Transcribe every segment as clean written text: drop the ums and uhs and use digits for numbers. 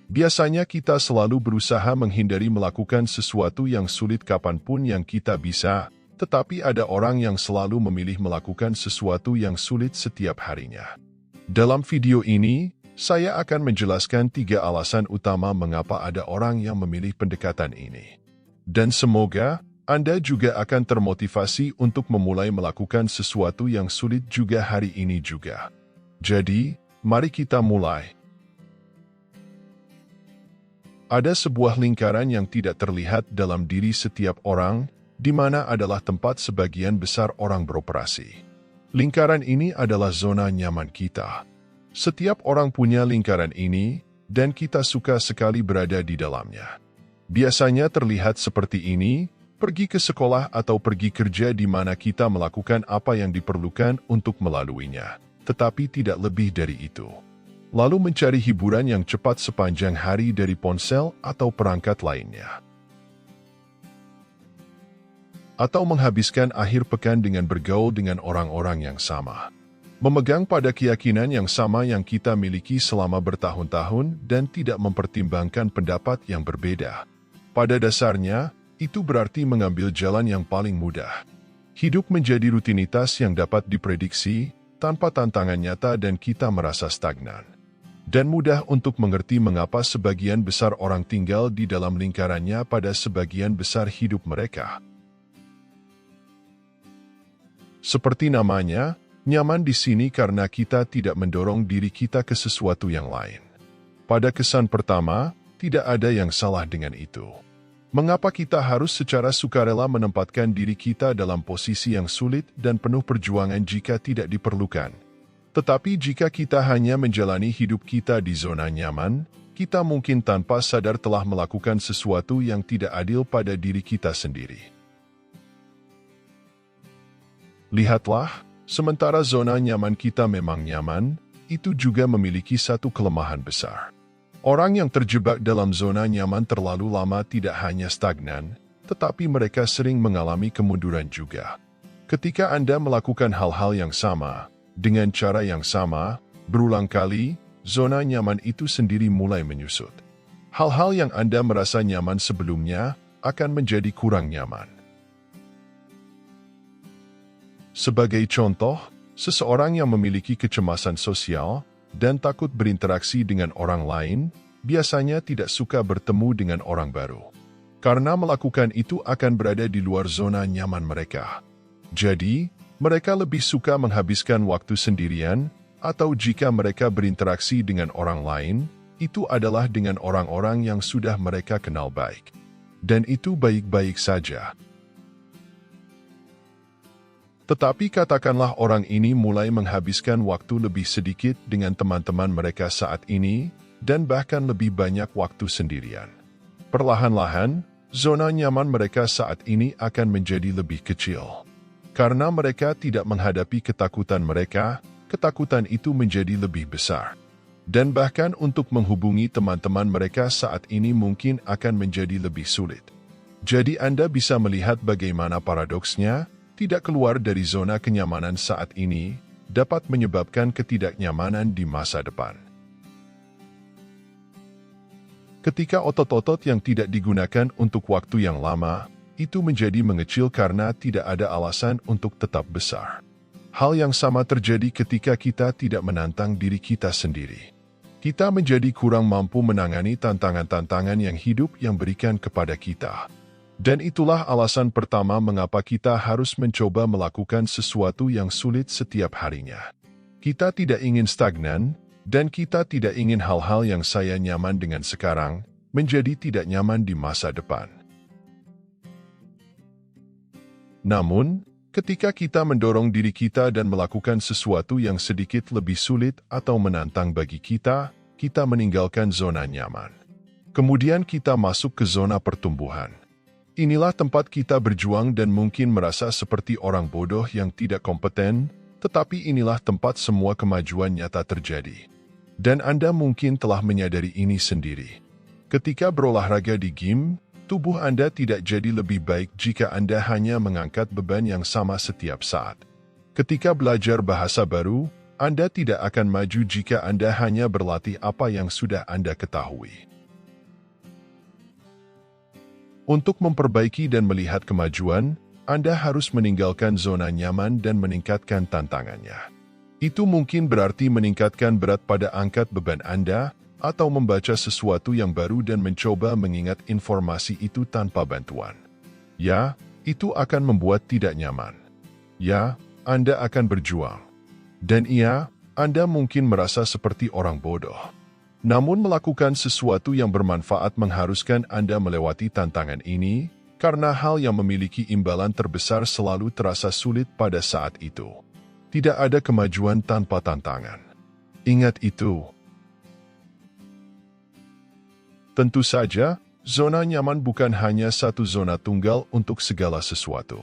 Biasanya kita selalu berusaha menghindari melakukan sesuatu yang sulit kapanpun yang kita bisa, tetapi ada orang yang selalu memilih melakukan sesuatu yang sulit setiap harinya. Dalam video ini, saya akan menjelaskan 3 alasan utama mengapa ada orang yang memilih pendekatan ini. Dan semoga Anda juga akan termotivasi untuk memulai melakukan sesuatu yang sulit juga hari ini juga. Jadi, mari kita mulai. Ada sebuah lingkaran yang tidak terlihat dalam diri setiap orang, di mana adalah tempat sebagian besar orang beroperasi. Lingkaran ini adalah zona nyaman kita. Setiap orang punya lingkaran ini, dan kita suka sekali berada di dalamnya. Biasanya terlihat seperti ini, pergi ke sekolah atau pergi kerja di mana kita melakukan apa yang diperlukan untuk melaluinya, tetapi tidak lebih dari itu. Lalu mencari hiburan yang cepat sepanjang hari dari ponsel atau perangkat lainnya. Atau menghabiskan akhir pekan dengan bergaul dengan orang-orang yang sama. Memegang pada keyakinan yang sama yang kita miliki selama bertahun-tahun dan tidak mempertimbangkan pendapat yang berbeda. Pada dasarnya, itu berarti mengambil jalan yang paling mudah. Hidup menjadi rutinitas yang dapat diprediksi, tanpa tantangan nyata dan kita merasa stagnan. Dan mudah untuk mengerti mengapa sebagian besar orang tinggal di dalam lingkarannya pada sebagian besar hidup mereka. Seperti namanya, nyaman di sini karena kita tidak mendorong diri kita ke sesuatu yang lain. Pada kesan pertama, tidak ada yang salah dengan itu. Mengapa kita harus secara sukarela menempatkan diri kita dalam posisi yang sulit dan penuh perjuangan jika tidak diperlukan? Tetapi jika kita hanya menjalani hidup kita di zona nyaman, kita mungkin tanpa sadar telah melakukan sesuatu yang tidak adil pada diri kita sendiri. Lihatlah, sementara zona nyaman kita memang nyaman, itu juga memiliki satu kelemahan besar. Orang yang terjebak dalam zona nyaman terlalu lama tidak hanya stagnan, tetapi mereka sering mengalami kemunduran juga. Ketika Anda melakukan hal-hal yang sama, dengan cara yang sama, berulang kali, zona nyaman itu sendiri mulai menyusut. Hal-hal yang Anda merasa nyaman sebelumnya akan menjadi kurang nyaman. Sebagai contoh, seseorang yang memiliki kecemasan sosial dan takut berinteraksi dengan orang lain, biasanya tidak suka bertemu dengan orang baru. Karena melakukan itu akan berada di luar zona nyaman mereka. Jadi, mereka lebih suka menghabiskan waktu sendirian, atau jika mereka berinteraksi dengan orang lain, itu adalah dengan orang-orang yang sudah mereka kenal baik. Dan itu baik-baik saja. Tetapi katakanlah orang ini mulai menghabiskan waktu lebih sedikit dengan teman-teman mereka saat ini, dan bahkan lebih banyak waktu sendirian. Perlahan-lahan, zona nyaman mereka saat ini akan menjadi lebih kecil. Karena mereka tidak menghadapi ketakutan mereka, ketakutan itu menjadi lebih besar. Dan bahkan untuk menghubungi teman-teman mereka saat ini mungkin akan menjadi lebih sulit. Jadi Anda bisa melihat bagaimana paradoksnya, tidak keluar dari zona kenyamanan saat ini, dapat menyebabkan ketidaknyamanan di masa depan. Ketika otot-otot yang tidak digunakan untuk waktu yang lama, itu menjadi mengecil karena tidak ada alasan untuk tetap besar. Hal yang sama terjadi ketika kita tidak menantang diri kita sendiri. Kita menjadi kurang mampu menangani tantangan-tantangan yang hidup yang berikan kepada kita. Dan itulah alasan pertama mengapa kita harus mencoba melakukan sesuatu yang sulit setiap harinya. Kita tidak ingin stagnan, dan kita tidak ingin hal-hal yang saya nyaman dengan sekarang, menjadi tidak nyaman di masa depan. Namun, ketika kita mendorong diri kita dan melakukan sesuatu yang sedikit lebih sulit atau menantang bagi kita, kita meninggalkan zona nyaman. Kemudian kita masuk ke zona pertumbuhan. Inilah tempat kita berjuang dan mungkin merasa seperti orang bodoh yang tidak kompeten, tetapi inilah tempat semua kemajuan nyata terjadi. Dan Anda mungkin telah menyadari ini sendiri. Ketika berolahraga di gym, tubuh Anda tidak jadi lebih baik jika Anda hanya mengangkat beban yang sama setiap saat. Ketika belajar bahasa baru, Anda tidak akan maju jika Anda hanya berlatih apa yang sudah Anda ketahui. Untuk memperbaiki dan melihat kemajuan, Anda harus meninggalkan zona nyaman dan meningkatkan tantangannya. Itu mungkin berarti meningkatkan berat pada angkat beban Anda, atau membaca sesuatu yang baru dan mencoba mengingat informasi itu tanpa bantuan. Ya, itu akan membuat tidak nyaman. Ya, Anda akan berjuang. Dan iya, Anda mungkin merasa seperti orang bodoh. Namun melakukan sesuatu yang bermanfaat mengharuskan Anda melewati tantangan ini, karena hal yang memiliki imbalan terbesar selalu terasa sulit pada saat itu. Tidak ada kemajuan tanpa tantangan. Ingat itu. Tentu saja, zona nyaman bukan hanya satu zona tunggal untuk segala sesuatu.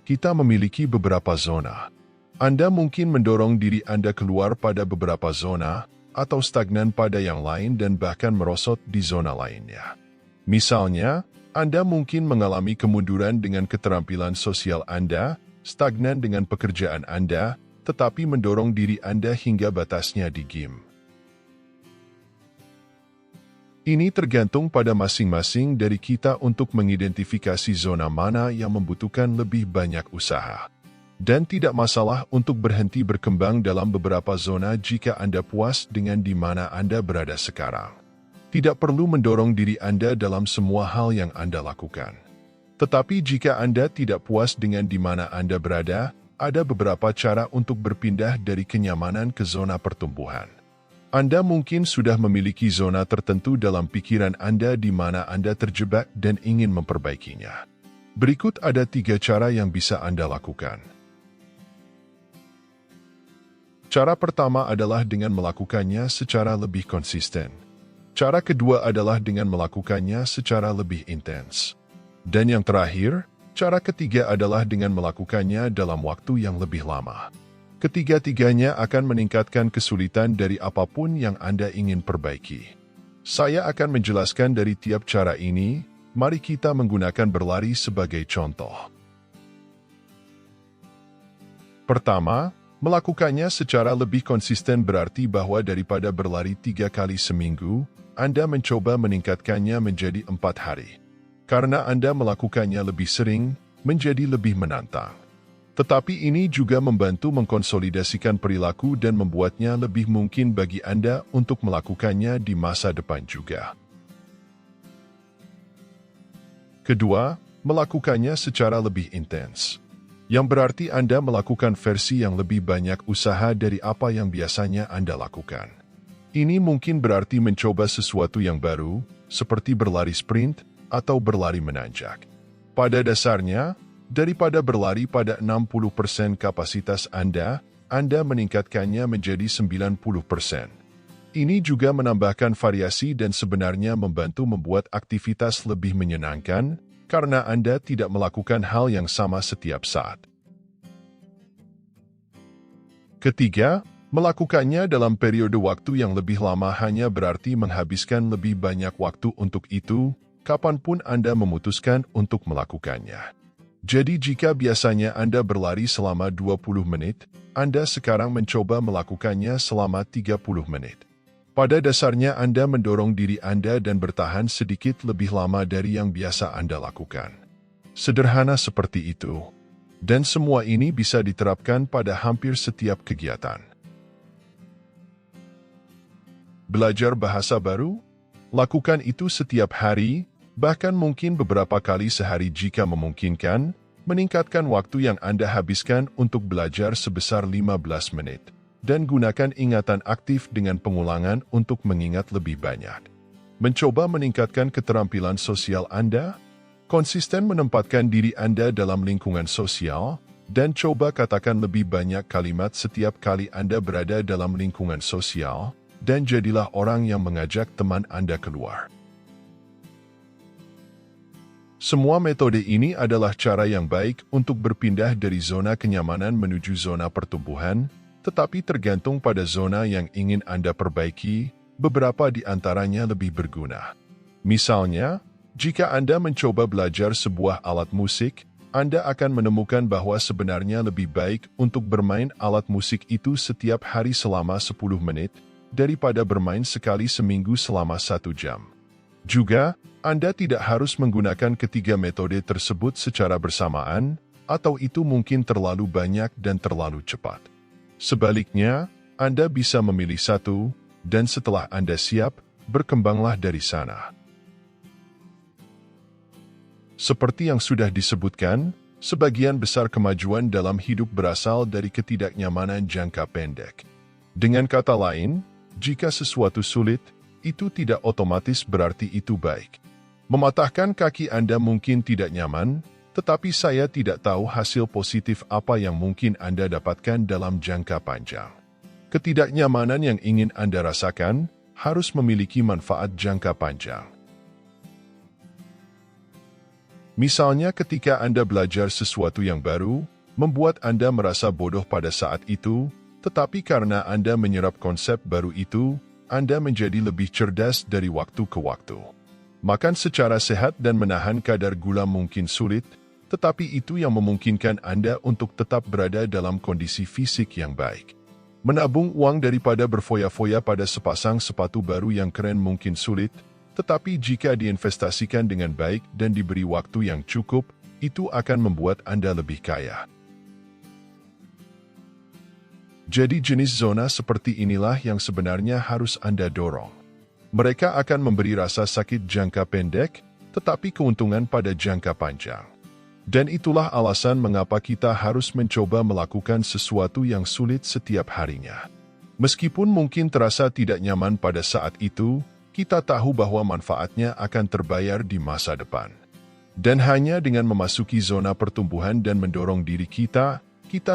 Kita memiliki beberapa zona. Anda mungkin mendorong diri Anda keluar pada beberapa zona, atau stagnan pada yang lain dan bahkan merosot di zona lainnya. Misalnya, Anda mungkin mengalami kemunduran dengan keterampilan sosial Anda, stagnan dengan pekerjaan Anda, tetapi mendorong diri Anda hingga batasnya di game. Ini tergantung pada masing-masing dari kita untuk mengidentifikasi zona mana yang membutuhkan lebih banyak usaha. Dan tidak masalah untuk berhenti berkembang dalam beberapa zona jika Anda puas dengan di mana Anda berada sekarang. Tidak perlu mendorong diri Anda dalam semua hal yang Anda lakukan. Tetapi jika Anda tidak puas dengan di mana Anda berada, ada beberapa cara untuk berpindah dari kenyamanan ke zona pertumbuhan. Anda mungkin sudah memiliki zona tertentu dalam pikiran Anda di mana Anda terjebak dan ingin memperbaikinya. Berikut ada 3 cara yang bisa Anda lakukan. Cara pertama adalah dengan melakukannya secara lebih konsisten. Cara kedua adalah dengan melakukannya secara lebih intens. Dan yang terakhir, cara ketiga adalah dengan melakukannya dalam waktu yang lebih lama. Ketiga-tiganya akan meningkatkan kesulitan dari apapun yang Anda ingin perbaiki. Saya akan menjelaskan dari tiap cara ini. Mari kita menggunakan berlari sebagai contoh. Pertama, melakukannya secara lebih konsisten berarti bahwa daripada berlari 3 kali seminggu, Anda mencoba meningkatkannya menjadi 4 hari. Karena Anda melakukannya lebih sering, menjadi lebih menantang. Tetapi ini juga membantu mengkonsolidasikan perilaku dan membuatnya lebih mungkin bagi Anda untuk melakukannya di masa depan juga. Kedua, melakukannya secara lebih intens. Yang berarti Anda melakukan versi yang lebih banyak usaha dari apa yang biasanya Anda lakukan. Ini mungkin berarti mencoba sesuatu yang baru, seperti berlari sprint atau berlari menanjak. Pada dasarnya, daripada berlari pada 60% kapasitas Anda meningkatkannya menjadi 90%. Ini juga menambahkan variasi dan sebenarnya membantu membuat aktivitas lebih menyenangkan, karena Anda tidak melakukan hal yang sama setiap saat. Ketiga, melakukannya dalam periode waktu yang lebih lama hanya berarti menghabiskan lebih banyak waktu untuk itu, kapanpun Anda memutuskan untuk melakukannya. Jadi jika biasanya Anda berlari selama 20 menit, Anda sekarang mencoba melakukannya selama 30 menit. Pada dasarnya Anda mendorong diri Anda dan bertahan sedikit lebih lama dari yang biasa Anda lakukan. Sederhana seperti itu. Dan semua ini bisa diterapkan pada hampir setiap kegiatan. Belajar bahasa baru? Lakukan itu setiap hari, bahkan mungkin beberapa kali sehari jika memungkinkan, meningkatkan waktu yang Anda habiskan untuk belajar sebesar 15 menit. Dan gunakan ingatan aktif dengan pengulangan untuk mengingat lebih banyak. Mencoba meningkatkan keterampilan sosial Anda, konsisten menempatkan diri Anda dalam lingkungan sosial, dan coba katakan lebih banyak kalimat setiap kali Anda berada dalam lingkungan sosial, dan jadilah orang yang mengajak teman Anda keluar. Semua metode ini adalah cara yang baik untuk berpindah dari zona kenyamanan menuju zona pertumbuhan, tetapi tergantung pada zona yang ingin Anda perbaiki, beberapa di antaranya lebih berguna. Misalnya, jika Anda mencoba belajar sebuah alat musik, Anda akan menemukan bahwa sebenarnya lebih baik untuk bermain alat musik itu setiap hari selama 10 menit, daripada bermain sekali seminggu selama 1 jam. Juga, Anda tidak harus menggunakan ketiga metode tersebut secara bersamaan, atau itu mungkin terlalu banyak dan terlalu cepat. Sebaliknya, Anda bisa memilih satu, dan setelah Anda siap, berkembanglah dari sana. Seperti yang sudah disebutkan, sebagian besar kemajuan dalam hidup berasal dari ketidaknyamanan jangka pendek. Dengan kata lain, jika sesuatu sulit, itu tidak otomatis berarti itu baik. Mematahkan kaki Anda mungkin tidak nyaman, tetapi saya tidak tahu hasil positif apa yang mungkin Anda dapatkan dalam jangka panjang. Ketidaknyamanan yang ingin Anda rasakan harus memiliki manfaat jangka panjang. Misalnya ketika Anda belajar sesuatu yang baru, membuat Anda merasa bodoh pada saat itu, tetapi karena Anda menyerap konsep baru itu, Anda menjadi lebih cerdas dari waktu ke waktu. Makan secara sehat dan menahan kadar gula mungkin sulit, tetapi itu yang memungkinkan Anda untuk tetap berada dalam kondisi fisik yang baik. Menabung uang daripada berfoya-foya pada sepasang sepatu baru yang keren mungkin sulit, tetapi jika diinvestasikan dengan baik dan diberi waktu yang cukup, itu akan membuat Anda lebih kaya. Jadi jenis zona seperti inilah yang sebenarnya harus Anda dorong. Mereka akan memberi rasa sakit jangka pendek, tetapi keuntungan pada jangka panjang. Dan itulah alasan mengapa kita harus mencoba melakukan sesuatu yang sulit setiap harinya. Meskipun mungkin terasa tidak nyaman pada saat itu, kita tahu bahwa manfaatnya akan terbayar di masa depan. Dan hanya dengan memasuki zona pertumbuhan dan mendorong diri kita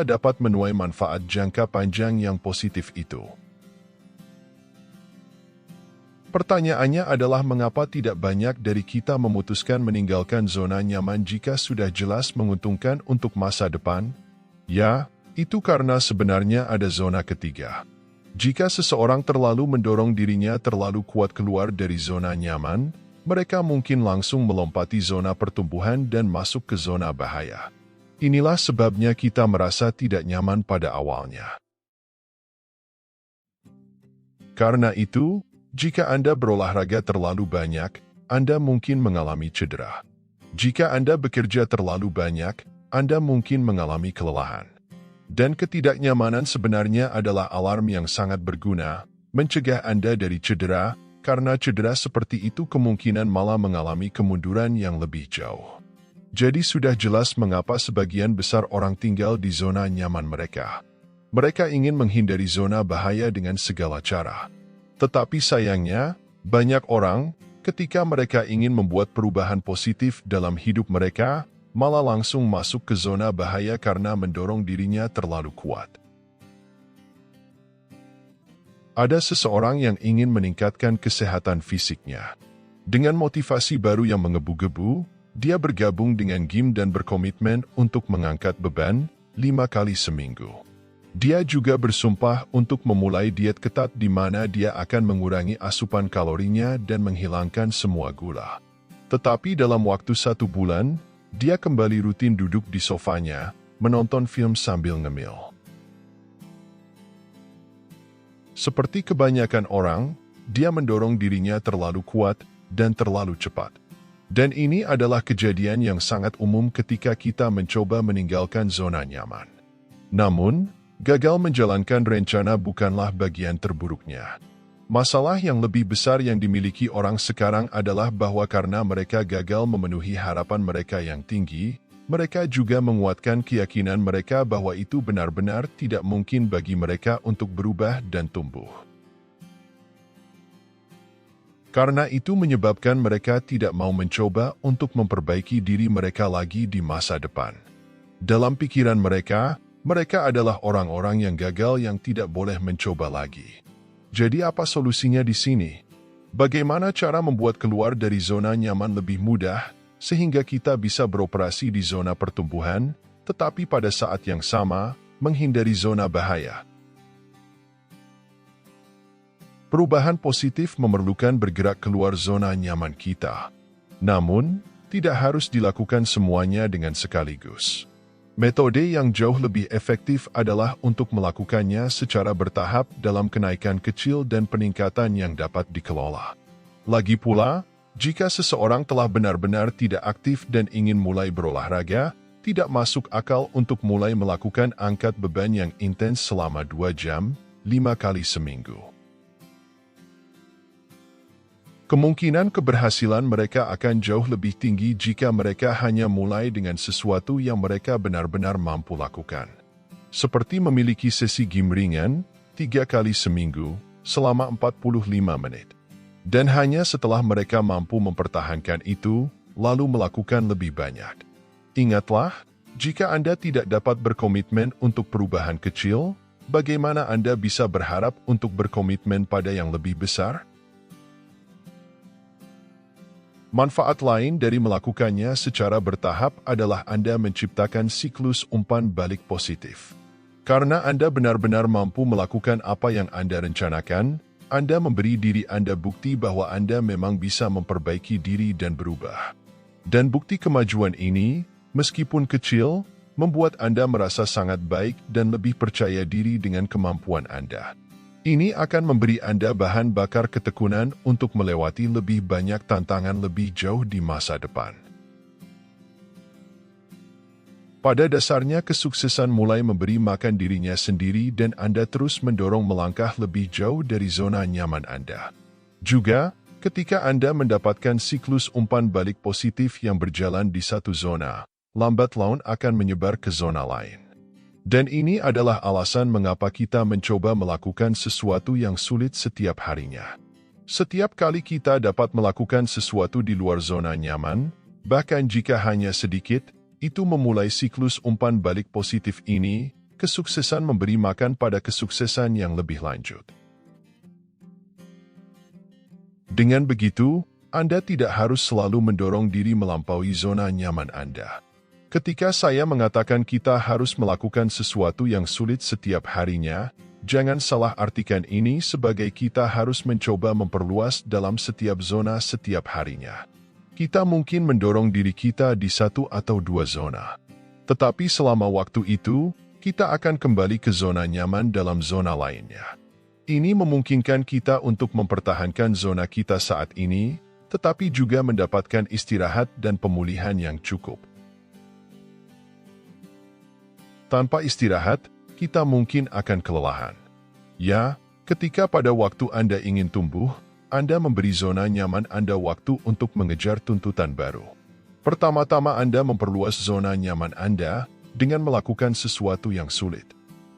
dapat menuai manfaat jangka panjang yang positif itu. Pertanyaannya adalah mengapa tidak banyak dari kita memutuskan meninggalkan zona nyaman jika sudah jelas menguntungkan untuk masa depan? Ya, itu karena sebenarnya ada zona ketiga. Jika seseorang terlalu mendorong dirinya terlalu kuat keluar dari zona nyaman, mereka mungkin langsung melompati zona pertumbuhan dan masuk ke zona bahaya. Inilah sebabnya kita merasa tidak nyaman pada awalnya. Karena itu, jika Anda berolahraga terlalu banyak, Anda mungkin mengalami cedera. Jika Anda bekerja terlalu banyak, Anda mungkin mengalami kelelahan. Dan ketidaknyamanan sebenarnya adalah alarm yang sangat berguna, mencegah Anda dari cedera, karena cedera seperti itu kemungkinan malah mengalami kemunduran yang lebih jauh. Jadi sudah jelas mengapa sebagian besar orang tinggal di zona nyaman mereka. Mereka ingin menghindari zona bahaya dengan segala cara. Tetapi sayangnya, banyak orang, ketika mereka ingin membuat perubahan positif dalam hidup mereka, malah langsung masuk ke zona bahaya karena mendorong dirinya terlalu kuat. Ada seseorang yang ingin meningkatkan kesehatan fisiknya. Dengan motivasi baru yang menggebu-gebu, dia bergabung dengan gym dan berkomitmen untuk mengangkat beban 5 kali seminggu. Dia juga bersumpah untuk memulai diet ketat di mana dia akan mengurangi asupan kalorinya dan menghilangkan semua gula. Tetapi dalam waktu 1 bulan, dia kembali rutin duduk di sofanya, menonton film sambil ngemil. Seperti kebanyakan orang, dia mendorong dirinya terlalu kuat dan terlalu cepat. Dan ini adalah kejadian yang sangat umum ketika kita mencoba meninggalkan zona nyaman. Namun, gagal menjalankan rencana bukanlah bagian terburuknya. Masalah yang lebih besar yang dimiliki orang sekarang adalah bahwa karena mereka gagal memenuhi harapan mereka yang tinggi, mereka juga menguatkan keyakinan mereka bahwa itu benar-benar tidak mungkin bagi mereka untuk berubah dan tumbuh. Karena itu menyebabkan mereka tidak mau mencoba untuk memperbaiki diri mereka lagi di masa depan. Dalam pikiran mereka adalah orang-orang yang gagal yang tidak boleh mencoba lagi. Jadi apa solusinya di sini? Bagaimana cara membuat keluar dari zona nyaman lebih mudah, sehingga kita bisa beroperasi di zona pertumbuhan, tetapi pada saat yang sama, menghindari zona bahaya? Perubahan positif memerlukan bergerak keluar zona nyaman kita. Namun, tidak harus dilakukan semuanya dengan sekaligus. Metode yang jauh lebih efektif adalah untuk melakukannya secara bertahap dalam kenaikan kecil dan peningkatan yang dapat dikelola. Lagi pula, Jika seseorang telah benar-benar tidak aktif dan ingin mulai berolahraga, tidak masuk akal untuk mulai melakukan angkat beban yang intens selama 2 jam, 5 kali seminggu. Kemungkinan keberhasilan mereka akan jauh lebih tinggi jika mereka hanya mulai dengan sesuatu yang mereka benar-benar mampu lakukan. Seperti memiliki sesi gym ringan, 3 kali seminggu, selama 45 menit. Dan hanya setelah mereka mampu mempertahankan itu, lalu melakukan lebih banyak. Ingatlah, jika Anda tidak dapat berkomitmen untuk perubahan kecil, bagaimana Anda bisa berharap untuk berkomitmen pada yang lebih besar? Manfaat lain dari melakukannya secara bertahap adalah Anda menciptakan siklus umpan balik positif. Karena Anda benar-benar mampu melakukan apa yang Anda rencanakan, Anda memberi diri Anda bukti bahwa Anda memang bisa memperbaiki diri dan berubah. Dan bukti kemajuan ini, meskipun kecil, membuat Anda merasa sangat baik dan lebih percaya diri dengan kemampuan Anda. Ini akan memberi Anda bahan bakar ketekunan untuk melewati lebih banyak tantangan lebih jauh di masa depan. Pada dasarnya, kesuksesan mulai memberi makan dirinya sendiri dan Anda terus mendorong melangkah lebih jauh dari zona nyaman Anda. Juga, ketika Anda mendapatkan siklus umpan balik positif yang berjalan di satu zona, lambat laun akan menyebar ke zona lain. Dan ini adalah alasan mengapa kita mencoba melakukan sesuatu yang sulit setiap harinya. Setiap kali kita dapat melakukan sesuatu di luar zona nyaman, bahkan jika hanya sedikit, itu memulai siklus umpan balik positif ini, kesuksesan memberi makan pada kesuksesan yang lebih lanjut. Dengan begitu, Anda tidak harus selalu mendorong diri melampaui zona nyaman Anda. Ketika saya mengatakan kita harus melakukan sesuatu yang sulit setiap harinya, jangan salah artikan ini sebagai kita harus mencoba memperluas dalam setiap zona setiap harinya. Kita mungkin mendorong diri kita di 1 atau 2 zona. Tetapi selama waktu itu, kita akan kembali ke zona nyaman dalam zona lainnya. Ini memungkinkan kita untuk mempertahankan zona kita saat ini, tetapi juga mendapatkan istirahat dan pemulihan yang cukup. Tanpa istirahat, kita mungkin akan kelelahan. Ya, ketika pada waktu Anda ingin tumbuh, Anda memberi zona nyaman Anda waktu untuk mengejar tuntutan baru. Pertama-tama Anda memperluas zona nyaman Anda dengan melakukan sesuatu yang sulit.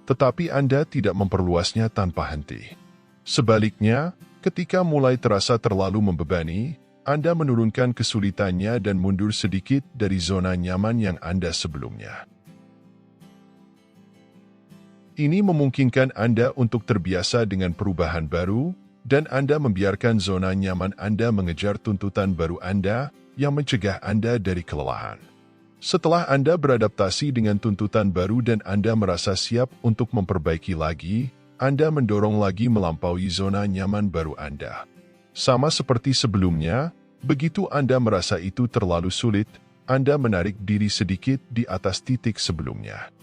Tetapi Anda tidak memperluasnya tanpa henti. Sebaliknya, ketika mulai terasa terlalu membebani, Anda menurunkan kesulitannya dan mundur sedikit dari zona nyaman yang Anda sebelumnya. Ini memungkinkan Anda untuk terbiasa dengan perubahan baru, dan Anda membiarkan zona nyaman Anda mengejar tuntutan baru Anda yang mencegah Anda dari kelelahan. Setelah Anda beradaptasi dengan tuntutan baru dan Anda merasa siap untuk memperbaiki lagi, Anda mendorong lagi melampaui zona nyaman baru Anda. Sama seperti sebelumnya, begitu Anda merasa itu terlalu sulit, Anda menarik diri sedikit di atas titik sebelumnya.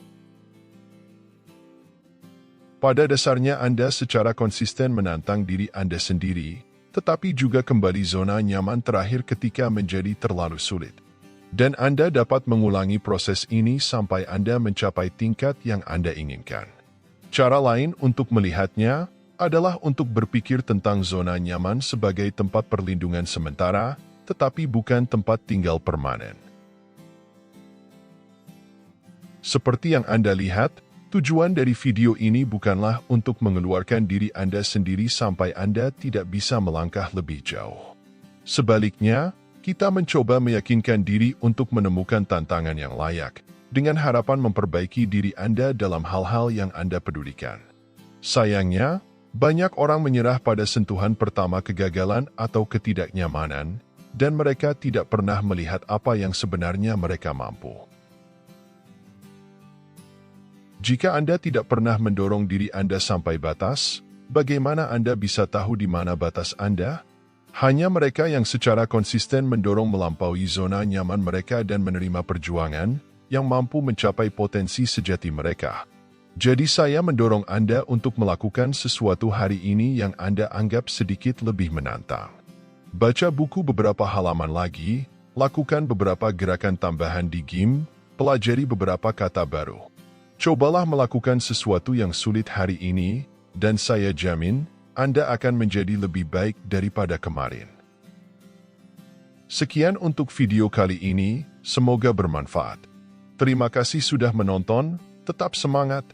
Pada dasarnya Anda secara konsisten menantang diri Anda sendiri, tetapi juga kembali zona nyaman terakhir ketika menjadi terlalu sulit. Dan Anda dapat mengulangi proses ini sampai Anda mencapai tingkat yang Anda inginkan. Cara lain untuk melihatnya adalah untuk berpikir tentang zona nyaman sebagai tempat perlindungan sementara, tetapi bukan tempat tinggal permanen. Seperti yang Anda lihat, tujuan dari video ini bukanlah untuk mengeluarkan diri Anda sendiri sampai Anda tidak bisa melangkah lebih jauh. Sebaliknya, kita mencoba meyakinkan diri untuk menemukan tantangan yang layak, dengan harapan memperbaiki diri Anda dalam hal-hal yang Anda pedulikan. Sayangnya, banyak orang menyerah pada sentuhan pertama kegagalan atau ketidaknyamanan, dan mereka tidak pernah melihat apa yang sebenarnya mereka mampu. Jika Anda tidak pernah mendorong diri Anda sampai batas, bagaimana Anda bisa tahu di mana batas Anda? Hanya mereka yang secara konsisten mendorong melampaui zona nyaman mereka dan menerima perjuangan, yang mampu mencapai potensi sejati mereka. Jadi saya mendorong Anda untuk melakukan sesuatu hari ini yang Anda anggap sedikit lebih menantang. Baca buku beberapa halaman lagi, lakukan beberapa gerakan tambahan di game, pelajari beberapa kata baru. Cobalah melakukan sesuatu yang sulit hari ini, dan saya jamin, Anda akan menjadi lebih baik daripada kemarin. Sekian untuk video kali ini, semoga bermanfaat. Terima kasih sudah menonton, tetap semangat,